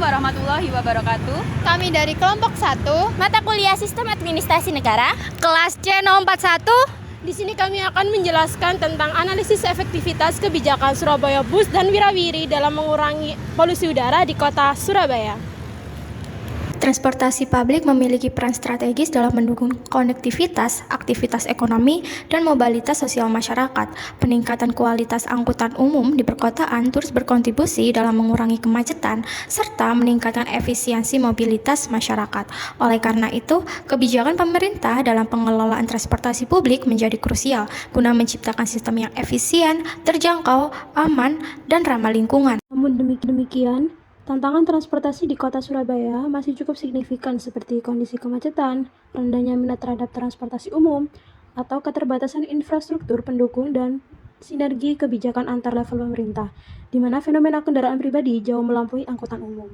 warahmatullahi wabarakatuh. Kami dari kelompok 1, mata kuliah Sistem Administrasi Negara, kelas C041. Di sini kami akan menjelaskan tentang analisis efektivitas kebijakan Surabaya Bus dan Wirawiri dalam mengurangi polusi udara di kota Surabaya. Transportasi publik memiliki peran strategis dalam mendukung konektivitas, aktivitas ekonomi, dan mobilitas sosial masyarakat. Peningkatan kualitas angkutan umum di perkotaan terus berkontribusi dalam mengurangi kemacetan serta meningkatkan efisiensi mobilitas masyarakat. Oleh karena itu, kebijakan pemerintah dalam pengelolaan transportasi publik menjadi krusial guna menciptakan sistem yang efisien, terjangkau, aman, dan ramah lingkungan. Namun demikian, tantangan transportasi di kota Surabaya masih cukup signifikan seperti kondisi kemacetan, rendahnya minat terhadap transportasi umum, atau keterbatasan infrastruktur pendukung dan sinergi kebijakan antar level pemerintah, di mana fenomena kendaraan pribadi jauh melampaui angkutan umum.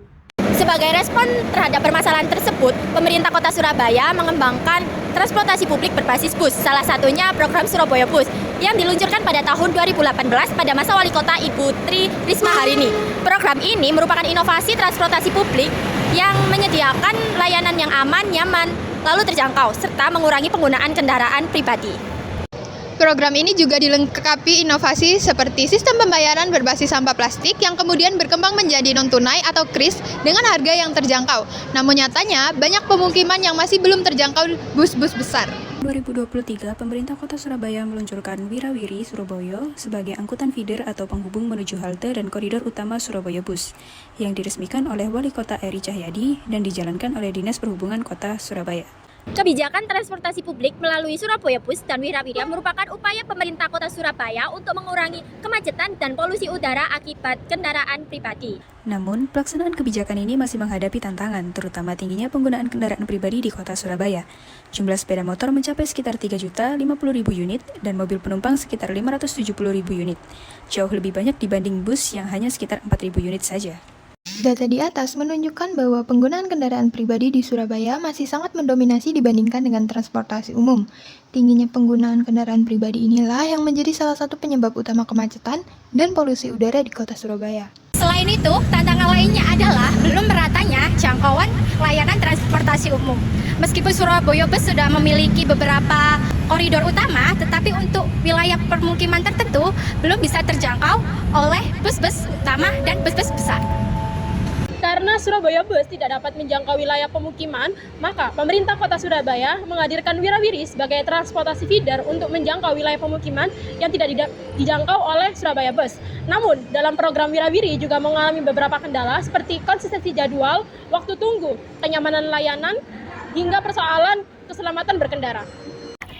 Sebagai respon terhadap permasalahan tersebut, pemerintah kota Surabaya mengembangkan transportasi publik berbasis bus, salah satunya program Surabaya Bus yang diluncurkan pada tahun 2018 pada masa wali kota Ibu Tri Risma Harini. Program ini merupakan inovasi transportasi publik yang menyediakan layanan yang aman, nyaman, lalu terjangkau, serta mengurangi penggunaan kendaraan pribadi. Program ini juga dilengkapi inovasi seperti sistem pembayaran berbasis sampah plastik yang kemudian berkembang menjadi non-tunai atau KRIS dengan harga yang terjangkau. Namun nyatanya, banyak pemukiman yang masih belum terjangkau bus-bus besar. 2023, pemerintah kota Surabaya meluncurkan Wirawiri Surabaya sebagai angkutan feeder atau penghubung menuju halte dan koridor utama Surabaya Bus, yang diresmikan oleh Wali Kota Eri Cahyadi dan dijalankan oleh Dinas Perhubungan Kota Surabaya. Kebijakan transportasi publik melalui Surabaya Bus dan Wirawiri merupakan upaya pemerintah kota Surabaya untuk mengurangi kemacetan dan polusi udara akibat kendaraan pribadi. Namun, pelaksanaan kebijakan ini masih menghadapi tantangan, terutama tingginya penggunaan kendaraan pribadi di kota Surabaya. Jumlah sepeda motor mencapai sekitar 3.050.000 unit dan mobil penumpang sekitar 570.000 unit. Jauh lebih banyak dibanding bus yang hanya sekitar 4.000 unit saja. Data di atas menunjukkan bahwa penggunaan kendaraan pribadi di Surabaya masih sangat mendominasi dibandingkan dengan transportasi umum. Tingginya penggunaan kendaraan pribadi inilah yang menjadi salah satu penyebab utama kemacetan dan polusi udara di kota Surabaya. Selain itu, tantangan lainnya adalah belum meratanya jangkauan layanan transportasi umum. Meskipun Surabaya Bus sudah memiliki beberapa koridor utama, tetapi untuk wilayah permukiman tertentu belum bisa terjangkau oleh bus-bus utama dan bus-bus besar. Karena Surabaya Bus tidak dapat menjangkau wilayah pemukiman, maka pemerintah kota Surabaya menghadirkan Wirawiri sebagai transportasi feeder untuk menjangkau wilayah pemukiman yang tidak dijangkau oleh Surabaya Bus. Namun, dalam program Wirawiri juga mengalami beberapa kendala seperti konsistensi jadwal, waktu tunggu, kenyamanan layanan, hingga persoalan keselamatan berkendara.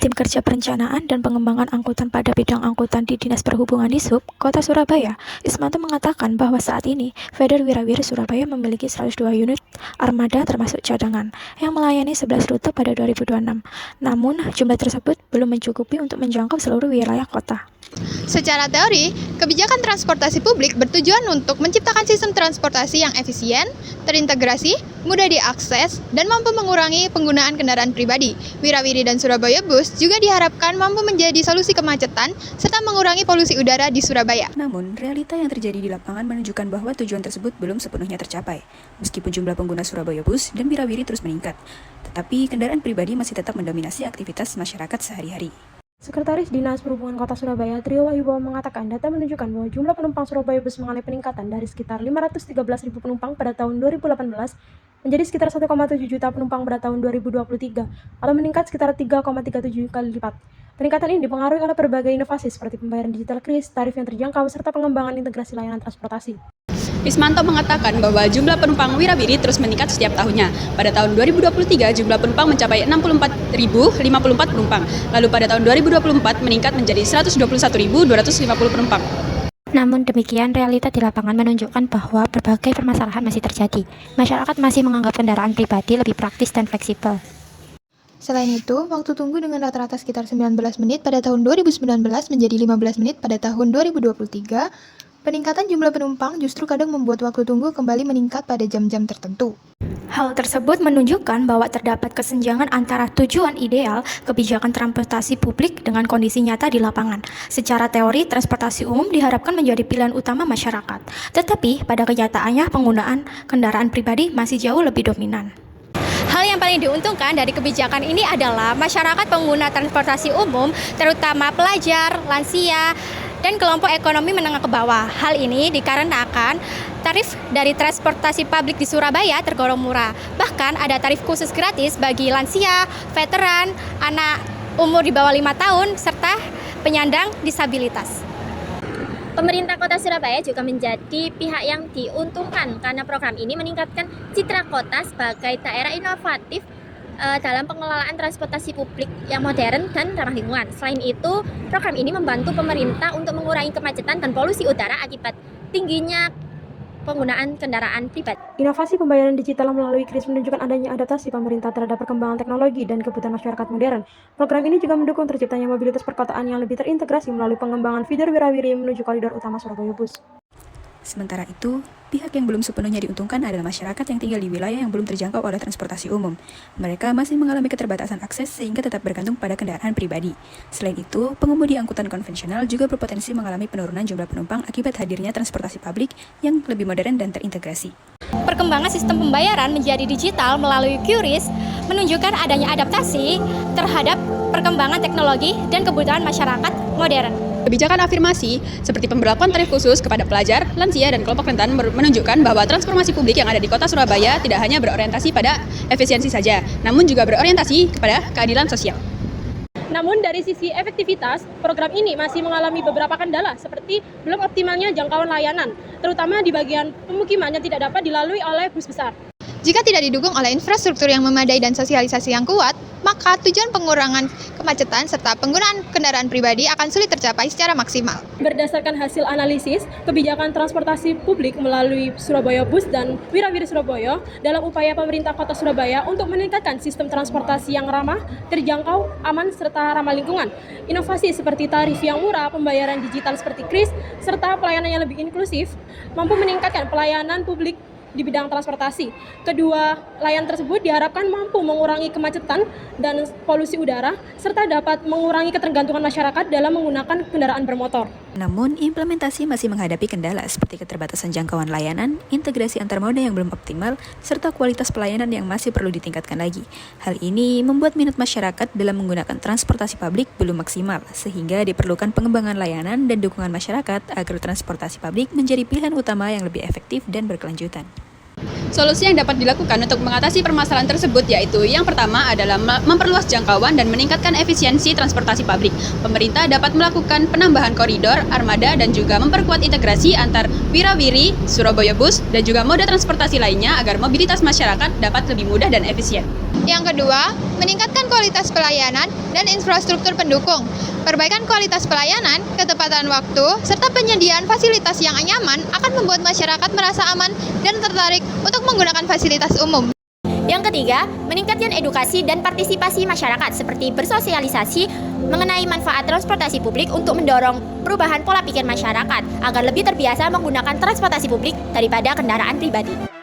Tim Kerja Perencanaan dan Pengembangan Angkutan pada bidang angkutan di Dinas Perhubungan Dishub, Kota Surabaya, Ismanto mengatakan bahwa saat ini Feeder Wirawiri Surabaya memiliki 102 unit armada termasuk cadangan yang melayani 11 rute pada 2026. Namun, jumlah tersebut belum mencukupi untuk menjangkau seluruh wilayah kota. Secara teori, kebijakan transportasi publik bertujuan untuk menciptakan sistem transportasi yang efisien, terintegrasi, mudah diakses, dan mampu mengurangi penggunaan kendaraan pribadi. Wirawiri dan Surabaya Bus juga diharapkan mampu menjadi solusi kemacetan serta mengurangi polusi udara di Surabaya. Namun, realita yang terjadi di lapangan menunjukkan bahwa tujuan tersebut belum sepenuhnya tercapai. Meskipun jumlah pengguna Surabaya Bus dan Wirawiri terus meningkat, tetapi kendaraan pribadi masih tetap mendominasi aktivitas masyarakat sehari-hari. Sekretaris Dinas Perhubungan Kota Surabaya, Trio Wahyubowo mengatakan data menunjukkan bahwa jumlah penumpang Surabaya Bus mengalami peningkatan dari sekitar 513.000 penumpang pada tahun 2018 menjadi sekitar 1,7 juta penumpang pada tahun 2023 atau meningkat sekitar 3,37 kali lipat. Peningkatan ini dipengaruhi oleh berbagai inovasi seperti pembayaran digital KRIS, tarif yang terjangkau, serta pengembangan integrasi layanan transportasi. Ismanto mengatakan bahwa jumlah penumpang Wirawiri terus meningkat setiap tahunnya. Pada tahun 2023, jumlah penumpang mencapai 64.054 penumpang. Lalu pada tahun 2024 meningkat menjadi 121.250 penumpang. Namun demikian, realita di lapangan menunjukkan bahwa berbagai permasalahan masih terjadi. Masyarakat masih menganggap kendaraan pribadi lebih praktis dan fleksibel. Selain itu, waktu tunggu dengan rata-rata sekitar 19 menit pada tahun 2019 menjadi 15 menit pada tahun 2023. Peningkatan jumlah penumpang justru kadang membuat waktu tunggu kembali meningkat pada jam-jam tertentu. Hal tersebut menunjukkan bahwa terdapat kesenjangan antara tujuan ideal kebijakan transportasi publik dengan kondisi nyata di lapangan. Secara teori, transportasi umum diharapkan menjadi pilihan utama masyarakat. Tetapi, pada kenyataannya penggunaan kendaraan pribadi masih jauh lebih dominan. Hal yang paling diuntungkan dari kebijakan ini adalah masyarakat pengguna transportasi umum, terutama pelajar, lansia, dan kelompok ekonomi menengah ke bawah. Hal ini dikarenakan tarif dari transportasi publik di Surabaya tergolong murah. Bahkan ada tarif khusus gratis bagi lansia, veteran, anak umur di bawah 5 tahun, serta penyandang disabilitas. Pemerintah Kota Surabaya juga menjadi pihak yang diuntungkan karena program ini meningkatkan citra kota sebagai daerah inovatif dalam pengelolaan transportasi publik yang modern dan ramah lingkungan. Selain itu, program ini membantu pemerintah untuk mengurangi kemacetan dan polusi udara akibat tingginya penggunaan kendaraan pribadi. Inovasi pembayaran digital melalui KRIS menunjukkan adanya adaptasi pemerintah terhadap perkembangan teknologi dan kebutuhan masyarakat modern. Program ini juga mendukung terciptanya mobilitas perkotaan yang lebih terintegrasi melalui pengembangan feeder wirawiri menuju koridor utama Surabaya Bus. Sementara itu, pihak yang belum sepenuhnya diuntungkan adalah masyarakat yang tinggal di wilayah yang belum terjangkau oleh transportasi umum. Mereka masih mengalami keterbatasan akses sehingga tetap bergantung pada kendaraan pribadi. Selain itu, pengemudi angkutan konvensional juga berpotensi mengalami penurunan jumlah penumpang akibat hadirnya transportasi publik yang lebih modern dan terintegrasi. Perkembangan sistem pembayaran menjadi digital melalui QRIS menunjukkan adanya adaptasi terhadap perkembangan teknologi dan kebutuhan masyarakat modern. Kebijakan afirmasi seperti pemberlakuan tarif khusus kepada pelajar, lansia, dan kelompok rentan menunjukkan bahwa transformasi publik yang ada di Kota Surabaya tidak hanya berorientasi pada efisiensi saja, namun juga berorientasi kepada keadilan sosial. Namun dari sisi efektivitas, program ini masih mengalami beberapa kendala seperti belum optimalnya jangkauan layanan, terutama di bagian pemukiman yang tidak dapat dilalui oleh bus besar. Jika tidak didukung oleh infrastruktur yang memadai dan sosialisasi yang kuat, maka tujuan pengurangan kemacetan serta penggunaan kendaraan pribadi akan sulit tercapai secara maksimal. Berdasarkan hasil analisis, kebijakan transportasi publik melalui Surabaya Bus dan Wirawiri Surabaya dalam upaya pemerintah Kota Surabaya untuk meningkatkan sistem transportasi yang ramah, terjangkau, aman, serta ramah lingkungan. Inovasi seperti tarif yang murah, pembayaran digital seperti KRIS, serta pelayanan yang lebih inklusif, mampu meningkatkan pelayanan publik di bidang transportasi. Kedua layanan tersebut diharapkan mampu mengurangi kemacetan dan polusi udara, serta dapat mengurangi ketergantungan masyarakat dalam menggunakan kendaraan bermotor. Namun, implementasi masih menghadapi kendala seperti keterbatasan jangkauan layanan, integrasi antar moda yang belum optimal, serta kualitas pelayanan yang masih perlu ditingkatkan lagi. Hal ini membuat minat masyarakat dalam menggunakan transportasi publik belum maksimal, sehingga diperlukan pengembangan layanan dan dukungan masyarakat agar transportasi publik menjadi pilihan utama yang lebih efektif dan berkelanjutan. Solusi yang dapat dilakukan untuk mengatasi permasalahan tersebut yaitu yang pertama adalah memperluas jangkauan dan meningkatkan efisiensi transportasi publik. Pemerintah dapat melakukan penambahan koridor, armada, dan juga memperkuat integrasi antar Wirawiri, Surabaya Bus, dan juga moda transportasi lainnya agar mobilitas masyarakat dapat lebih mudah dan efisien. Yang kedua, meningkatkan kualitas pelayanan dan infrastruktur pendukung. Perbaikan kualitas pelayanan, ketepatan waktu, serta penyediaan fasilitas yang nyaman akan membuat masyarakat merasa aman dan tertarik untuk menggunakan fasilitas umum. Yang ketiga, meningkatkan edukasi dan partisipasi masyarakat seperti bersosialisasi mengenai manfaat transportasi publik untuk mendorong perubahan pola pikir masyarakat agar lebih terbiasa menggunakan transportasi publik daripada kendaraan pribadi.